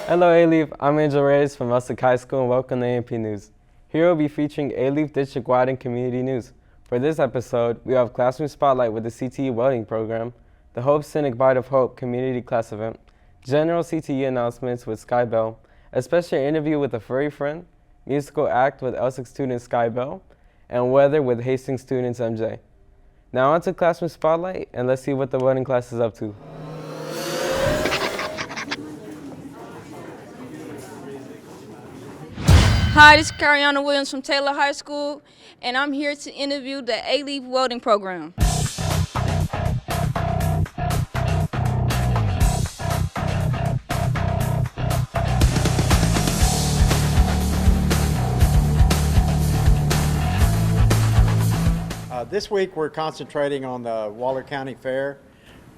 Hello A-Leaf, I'm Angel Reyes from Elsik High School and welcome to AMP News. Here we'll be featuring A-Leaf district-wide and community news. For this episode, we have Classroom Spotlight with the CTE Welding program, the Hope Cynic Bite of Hope community class event, general CTE announcements with Sky Bell, a special interview with a furry friend, musical act with Elsik student Sky Bell, and weather with Hastings students MJ. Now on to Classroom Spotlight, and let's see what the welding class is up to. Hi, this is Cariana Williams from Taylor High School, and I'm here to interview the A-Leaf Welding program. This week we're concentrating on the Waller County Fair.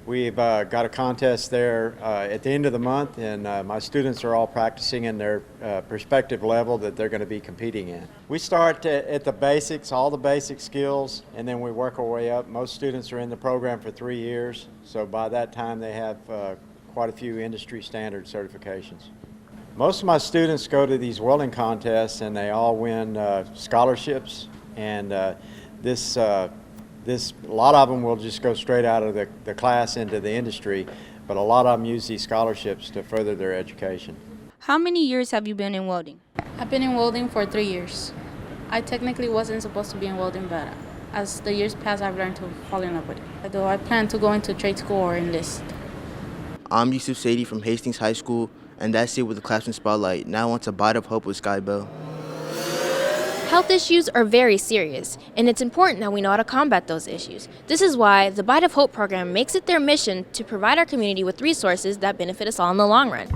We've got a contest there at the end of the month, and my students are all practicing in their respective level that they're going to be competing in. We start at the basics, all the basic skills, and then we work our way up. Most students are in the program for 3 years, so by that time they have quite a few industry standard certifications. Most of my students go to these welding contests and they all win scholarships, and a lot of them will just go straight out of the class into the industry, but a lot of them use these scholarships to further their education. How many years have you been in welding? I've been in welding for 3 years. I technically wasn't supposed to be in welding, but as the years pass, I've learned to fall in love with it. Although I plan to go into trade school or enlist. I'm Yusuf Sadie from Hastings High School, and that's it with the Classroom Spotlight. Now on to Bite of Hope with Sky Bell. Health issues are very serious, and it's important that we know how to combat those issues. This is why the Bite of Hope program makes it their mission to provide our community with resources that benefit us all in the long run.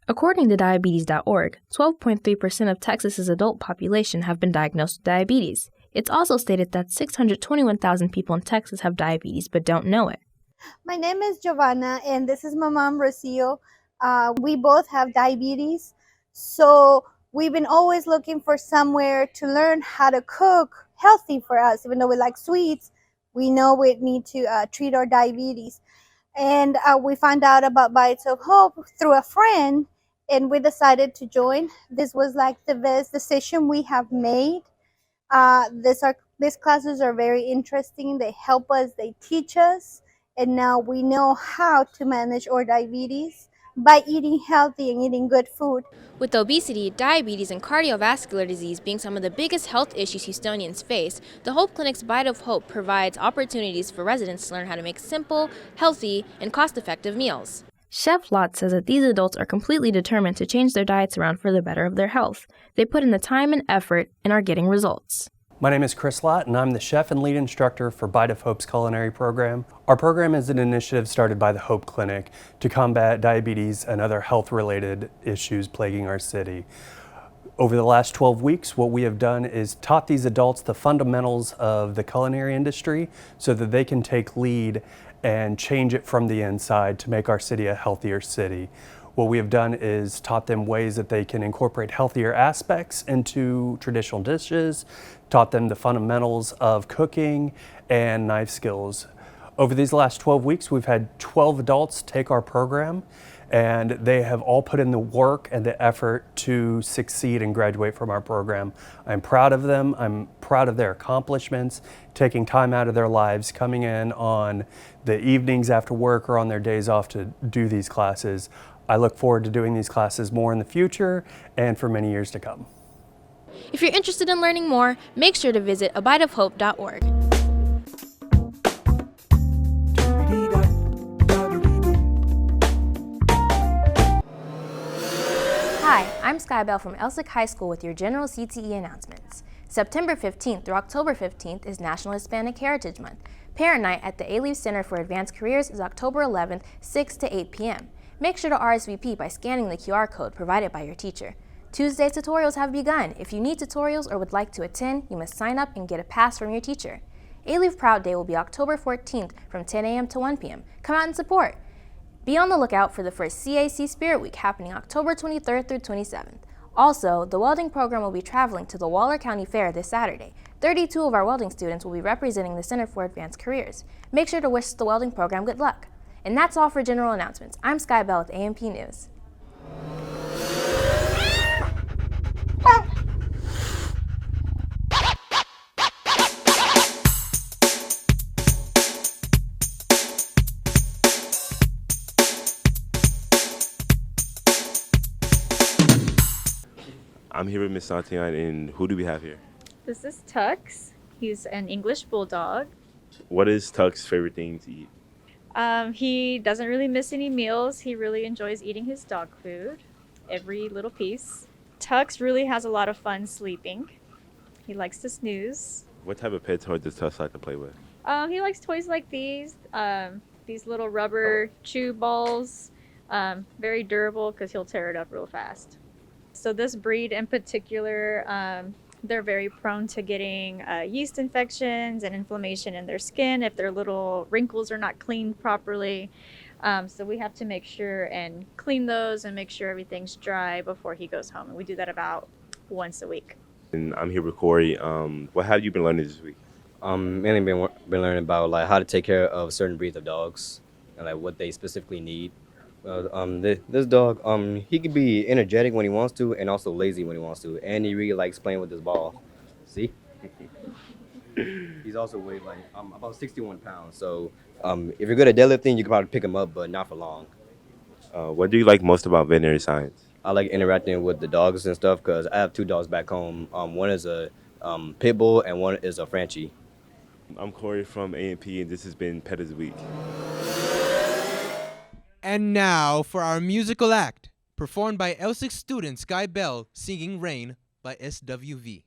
According to diabetes.org, 12.3% of Texas's adult population have been diagnosed with diabetes. It's also stated that 621,000 people in Texas have diabetes but don't know it. My name is Giovanna, and this is my mom, Rocio. We both have diabetes, so we've been always looking for somewhere to learn how to cook healthy for us. Even though we like sweets, we know we need to treat our diabetes. And we found out about Bites of Hope through a friend, and we decided to join. This was like the best decision we have made. These classes are very interesting. They help us, they teach us, and now we know how to manage our diabetes by eating healthy and eating good food. With obesity, diabetes, and cardiovascular disease being some of the biggest health issues Houstonians face, the Hope Clinic's Bite of Hope provides opportunities for residents to learn how to make simple, healthy, and cost-effective meals. Chef Lott says that these adults are completely determined to change their diets around for the better of their health. They put in the time and effort and are getting results. My name is Chris Lott, and I'm the chef and lead instructor for Bite of Hope's culinary program. Our program is an initiative started by the Hope Clinic to combat diabetes and other health-related issues plaguing our city. Over the last 12 weeks, what we have done is taught these adults the fundamentals of the culinary industry so that they can take lead and change it from the inside to make our city a healthier city. What we have done is taught them ways that they can incorporate healthier aspects into traditional dishes, taught them the fundamentals of cooking and knife skills. Over these last 12 weeks, we've had 12 adults take our program, and they have all put in the work and the effort to succeed and graduate from our program. I'm proud of them. I'm proud of their accomplishments, taking time out of their lives, coming in on the evenings after work or on their days off to do these classes. I look forward to doing these classes more in the future and for many years to come. If you're interested in learning more, make sure to visit abiteofhope.org. Hi, I'm Sky Bell from Elsik High School with your general CTE announcements. September 15th through October 15th is National Hispanic Heritage Month. Parent Night at the A-Leaf Center for Advanced Careers is October 11th, 6 to 8 p.m. Make sure to RSVP by scanning the QR code provided by your teacher. Tuesday's tutorials have begun. If you need tutorials or would like to attend, you must sign up and get a pass from your teacher. A-Leaf Proud Day will be October 14th from 10 a.m. to 1 p.m. Come out and support. Be on the lookout for the first CAC Spirit Week happening October 23rd through 27th. Also, the welding program will be traveling to the Waller County Fair this Saturday. 32 of our welding students will be representing the Center for Advanced Careers. Make sure to wish the welding program good luck. And that's all for general announcements. I'm Sky Bell with AMP News. I'm here with Miss Santian, and who do we have here? This is Tux. He's an English bulldog. What is Tuck's favorite thing to eat? He doesn't really miss any meals. He really enjoys eating his dog food, every little piece. Tux really has a lot of fun sleeping. He likes to snooze. What type of pet toy does Tuck like to play with? He likes toys like these little rubber chew balls, very durable because he'll tear it up real fast. So this breed in particular, they're very prone to getting yeast infections and inflammation in their skin if their little wrinkles are not cleaned properly. So we have to make sure and clean those and make sure everything's dry before he goes home. And we do that about once a week. And I'm here with Corey. What have you been learning this week? Mainly been learning about like how to take care of certain breeds of dogs and like what they specifically need. This dog, he can be energetic when he wants to and also lazy when he wants to, and he really likes playing with his ball. See? He's also weighed like about 61 pounds, so if you're good at deadlifting, you can probably pick him up, but not for long. What do you like most about veterinary science? I like interacting with the dogs and stuff because I have two dogs back home. One is a pit bull and one is a Frenchie. I'm Corey from AMP, and this has been Pettis Week. And now for our musical act, performed by Elsik student Sky Bell, singing Rain by SWV.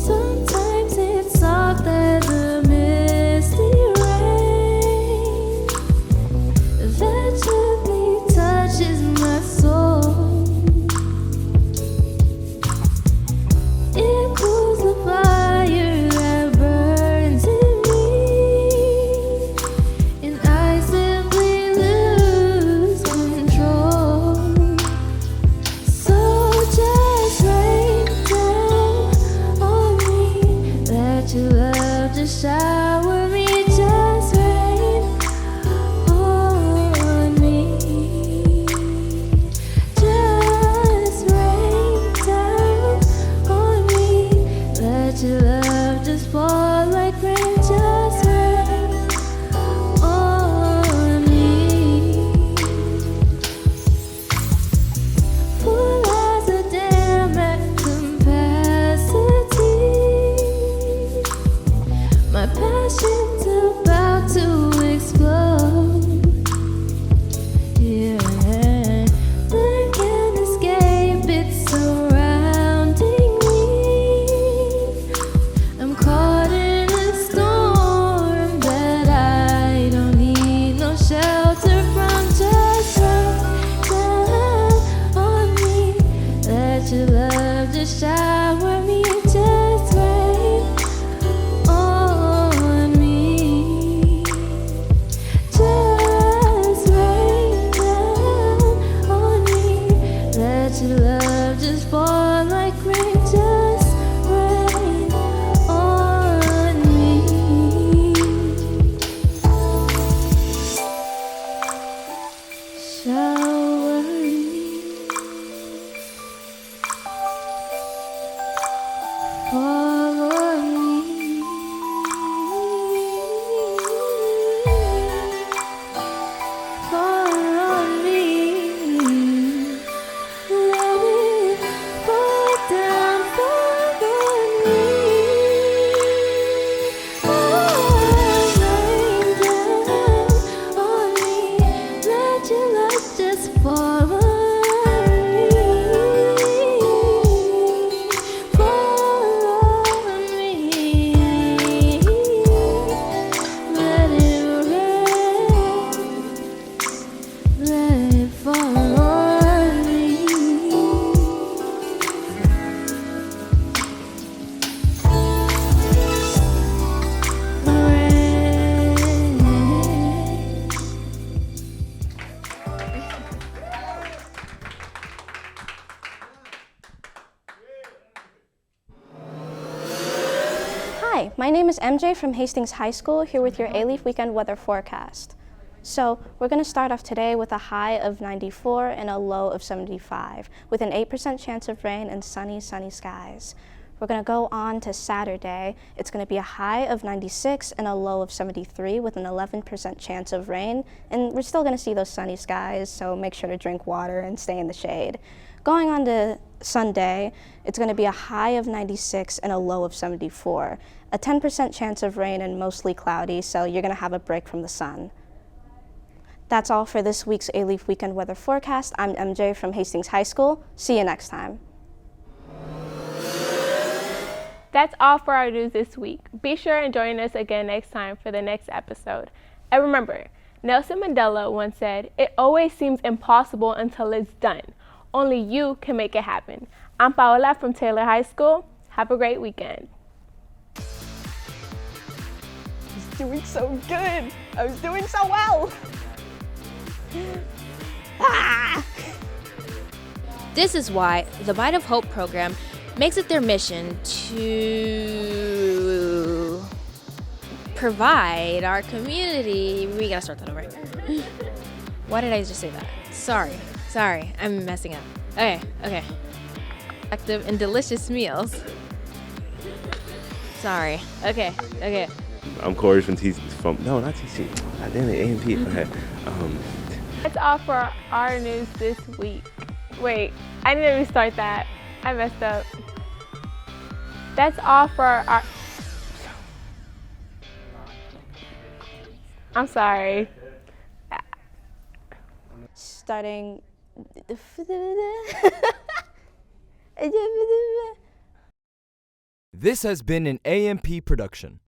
Sun My name is MJ from Hastings High School, here with your A-Leaf weekend weather forecast. So we're going to start off today with a high of 94 and a low of 75, with an 8% chance of rain and sunny skies. We're going to go on to Saturday. It's going to be a high of 96 and a low of 73 with an 11% chance of rain. And we're still going to see those sunny skies, so make sure to drink water and stay in the shade. Going on to Sunday, it's going to be a high of 96 and a low of 74. A 10% chance of rain and mostly cloudy, so you're going to have a break from the sun. That's all for this week's A-Leaf Weekend Weather Forecast. I'm MJ from Hastings High School. See you next time. That's all for our news this week. Be sure and join us again next time for the next episode. And remember, Nelson Mandela once said, "It always seems impossible until it's done. Only you can make it happen." I'm Paola from Taylor High School. Have a great weekend. I was doing so good. I was doing so well. This is why the Bite of Hope program makes it their mission to provide our community. We gotta start that over. Why did I just say that? Sorry, I'm messing up. Okay. Effective and delicious meals. Sorry. Okay. I'm Corey from not TC. God damn it, A&P. Okay. That's all for our news this week. Wait, I need to restart that. I messed up. That's all for our... I'm sorry. Starting... This has been an AMP production.